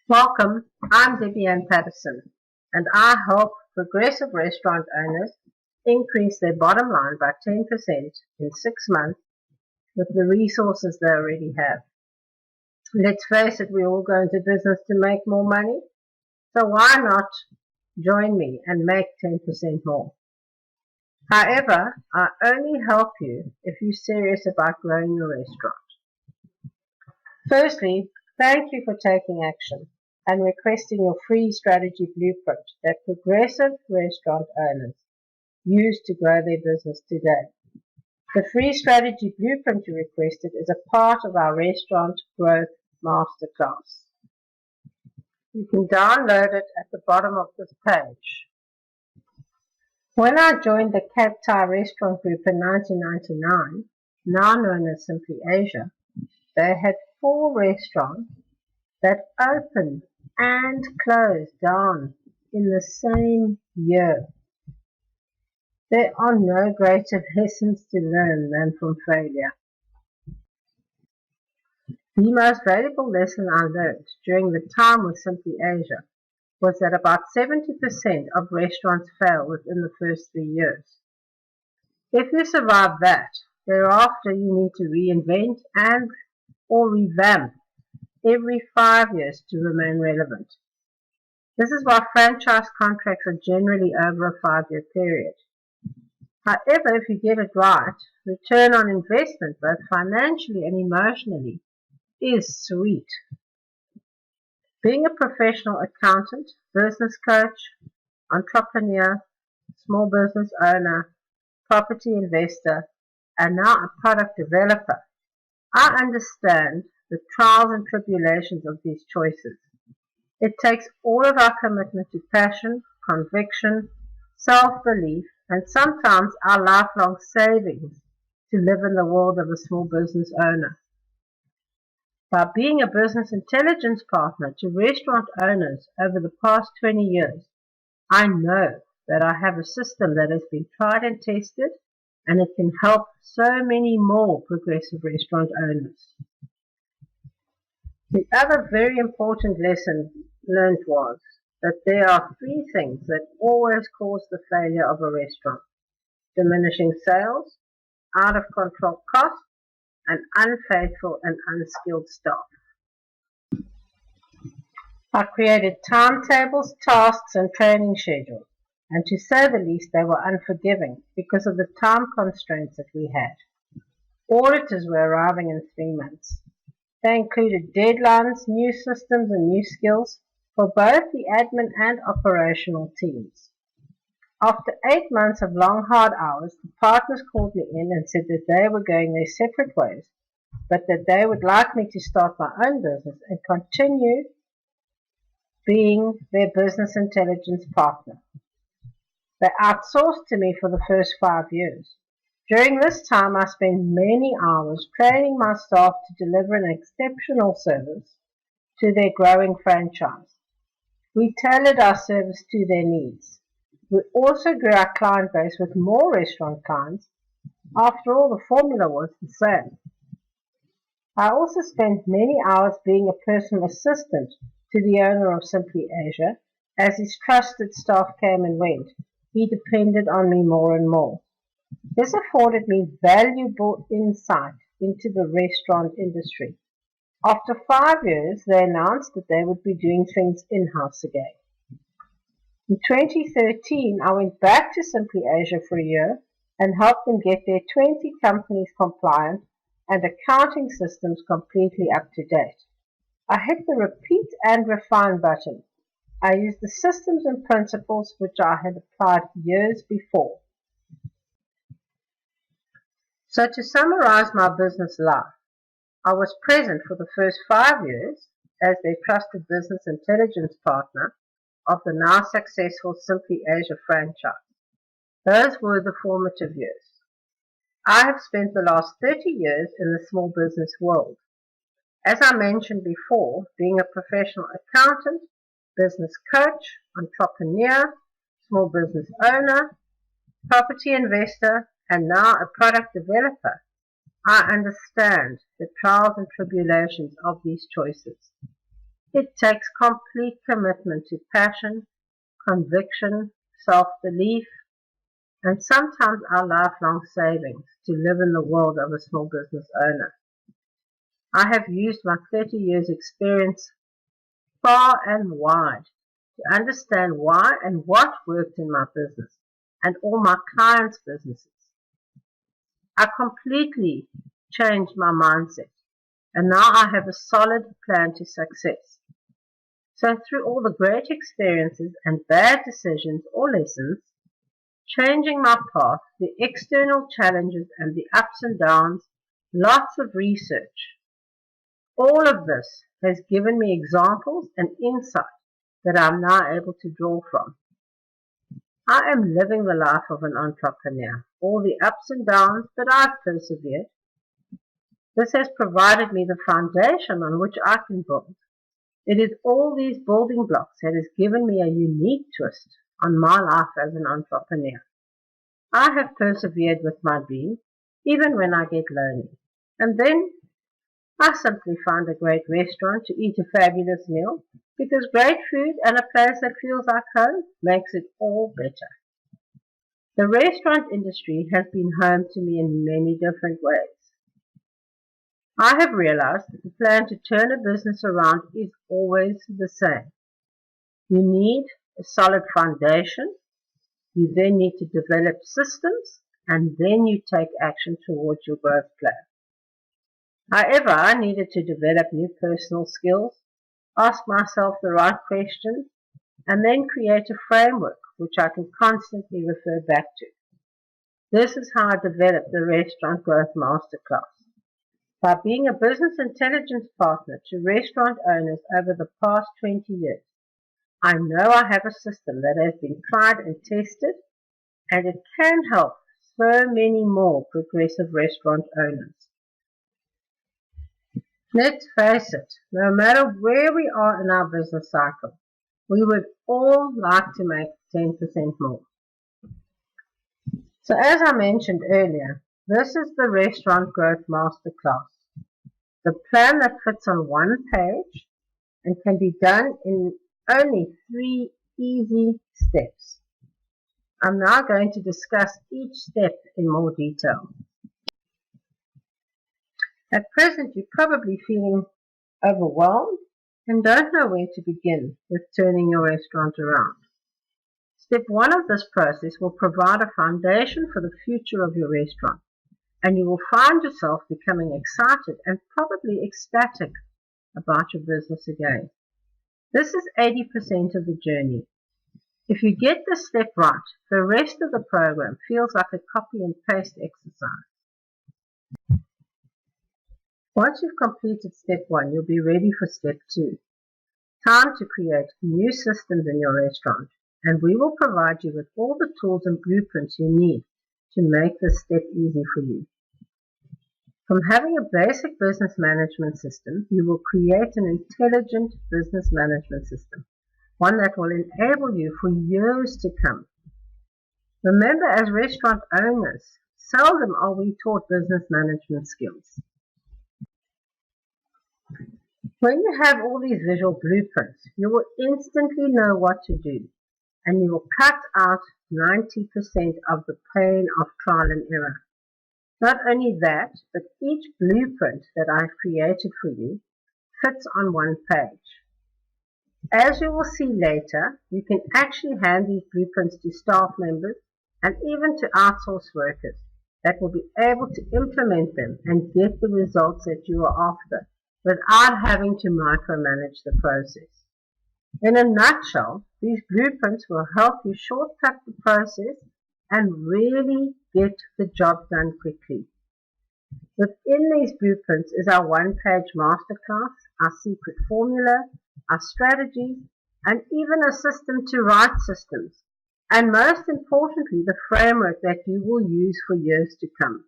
Welcome, I'm Debbie Patterson, and I help progressive restaurant owners increase their bottom line by 10% in 6 months with the resources they already have. Let's face it, we all go into business to make more money, so why not join me and make 10% more? However, I only help you if you're serious about growing your restaurant. Firstly, thank you for taking action and requesting your free strategy blueprint that progressive restaurant owners use to grow their business today. The free strategy blueprint you requested is a part of our Restaurant Growth Masterclass. You can download it at the bottom of this page. When I joined the Cape Thai Restaurant Group in 1999, now known as Simply Asia, they had 4 restaurants that opened and closed down in the same year. There are no greater lessons to learn than from failure. The most valuable lesson I learned during the time with Simply Asia was that about 70% of restaurants fail within the first 3 years. If you survive that, thereafter you need to reinvent and or revamp every 5 years to remain relevant. This is why franchise contracts are generally over a 5-year period. However, if you get it right, return on investment, both financially and emotionally, is sweet. Being a professional accountant, business coach, entrepreneur, small business owner, property investor, and now a product developer, I understand the trials and tribulations of these choices. It takes all of our commitment to passion, conviction, self-belief, and sometimes our lifelong savings to live in the world of a small business owner. By being a business intelligence partner to restaurant owners over the past 20 years, I know that I have a system that has been tried and tested, and it can help so many more progressive restaurant owners. The other very important lesson learned was that there are 3 things that always cause the failure of a restaurant: diminishing sales, out of control costs, and unfaithful and unskilled staff. I created timetables, tasks, and training schedules, and to say the least, they were unforgiving because of the time constraints that we had. Auditors were arriving in 3 months. They included deadlines, new systems, and new skills for both the admin and operational teams. After 8 months of long, hard hours, the partners called me in and said that they were going their separate ways, but that they would like me to start my own business and continue being their business intelligence partner. They outsourced to me for the first 5 years. During this time, I spent many hours training my staff to deliver an exceptional service to their growing franchise. We tailored our service to their needs. We also grew our client base with more restaurant clients. After all, the formula was the same. I also spent many hours being a personal assistant to the owner of Simply Asia. As his trusted staff came and went, he depended on me more and more. This afforded me valuable insight into the restaurant industry. After 5 years, they announced that they would be doing things in-house again. In 2013, I went back to Simply Asia for a year and helped them get their 20 companies compliant and accounting systems completely up to date. I hit the repeat and refine button. I used the systems and principles which I had applied years before. So to summarize my business life, I was present for the first 5 years as their trusted business intelligence partner of the now successful Simply Asia franchise. Those were the formative years. I have spent the last 30 years in the small business world. As I mentioned before, being a professional accountant, business coach, entrepreneur, small business owner, property investor, and now a product developer, I understand the trials and tribulations of these choices. It takes complete commitment to passion, conviction, self-belief, and sometimes our lifelong savings to live in the world of a small business owner. I have used my 30 years experience far and wide to understand why and what worked in my business and all my clients' businesses. I completely changed my mindset, and now I have a solid plan to success. So through all the great experiences and bad decisions or lessons, changing my path, the external challenges and the ups and downs, lots of research, all of this has given me examples and insight that I'm now able to draw from. I am living the life of an entrepreneur, all the ups and downs, but I've persevered. This has provided me the foundation on which I can build. It is all these building blocks that has given me a unique twist on my life as an entrepreneur. I have persevered with my dream, even when I get lonely. And then I simply find a great restaurant to eat a fabulous meal, because great food and a place that feels like home makes it all better. The restaurant industry has been home to me in many different ways. I have realized that the plan to turn a business around is always the same. You need a solid foundation, you then need to develop systems, and then you take action towards your growth plan. However, I needed to develop new personal skills, ask myself the right questions, and then create a framework which I can constantly refer back to. This is how I developed the Restaurant Growth Masterclass. By being a business intelligence partner to restaurant owners over the past 20 years, I know I have a system that has been tried and tested, and it can help so many more progressive restaurant owners. Let's face it, no matter where we are in our business cycle, we would all like to make 10% more. So as I mentioned earlier, this is the Restaurant Growth Masterclass, the plan that fits on one page and can be done in only 3 easy steps. I'm now going to discuss each step in more detail. At present, you're probably feeling overwhelmed and don't know where to begin with turning your restaurant around. Step 1 of this process will provide a foundation for the future of your restaurant, and you will find yourself becoming excited and probably ecstatic about your business again. This is 80% of the journey. If you get this step right, the rest of the program feels like a copy and paste exercise. Once you've completed step 1, you'll be ready for step 2. Time to create new systems in your restaurant, and we will provide you with all the tools and blueprints you need to make this step easy for you. From having a basic business management system, you will create an intelligent business management system, one that will enable you for years to come. Remember, as restaurant owners, seldom are we taught business management skills. When you have all these visual blueprints, you will instantly know what to do, and you will cut out 90% of the pain of trial and error. Not only that, but each blueprint that I've created for you fits on one page. As you will see later, you can actually hand these blueprints to staff members and even to outsourced workers that will be able to implement them and get the results that you are after, without having to micromanage the process. In a nutshell, these blueprints will help you shortcut the process and really get the job done quickly. Within these blueprints is our one-page masterclass, our secret formula, our strategies, and even a system to write systems, and most importantly, the framework that you will use for years to come.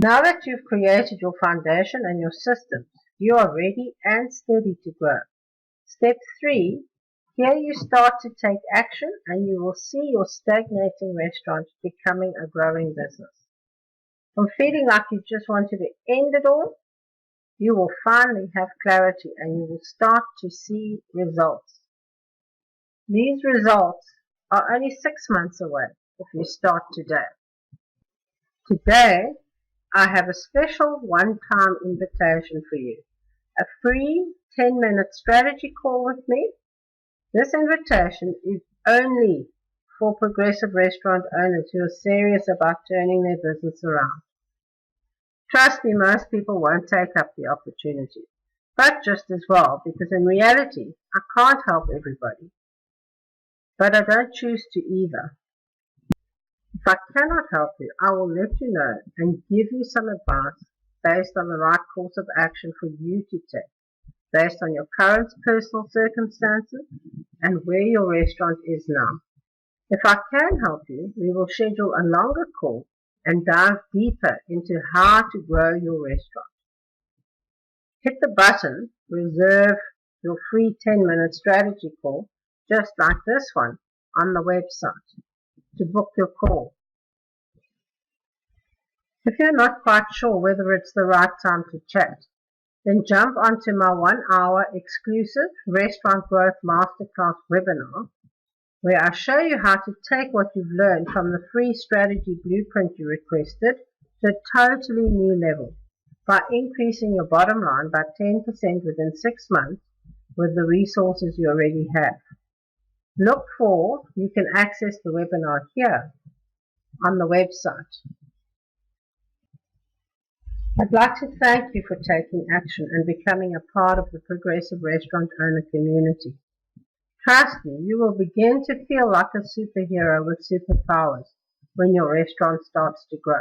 Now that you've created your foundation and your systems, you are ready and steady to grow. Step 3, here you start to take action and you will see your stagnating restaurant becoming a growing business. From feeling like you just wanted to end it all, you will finally have clarity and you will start to see results. These results are only 6 months away if you start today. Today, I have a special one-time invitation for you. A free 10-minute strategy call with me. This invitation is only for progressive restaurant owners who are serious about turning their business around. Trust me, most people won't take up the opportunity, but just as well, because in reality, I can't help everybody. But I don't choose to either. If I cannot help you, I will let you know and give you some advice based on the right course of action for you to take, based on your current personal circumstances and where your restaurant is now. If I can help you, we will schedule a longer call and dive deeper into how to grow your restaurant. Hit the button, reserve your free 10-minute strategy call, just like this one, on the website to book your call. If you're not quite sure whether it's the right time to chat, then jump onto my 1-hour exclusive Restaurant Growth Masterclass webinar, where I show you how to take what you've learned from the free strategy blueprint you requested to a totally new level by increasing your bottom line by 10% within 6 months with the resources you already have. Look for, you can access the webinar here on the website. I'd like to thank you for taking action and becoming a part of the progressive restaurant owner community. Trust me, you will begin to feel like a superhero with superpowers when your restaurant starts to grow.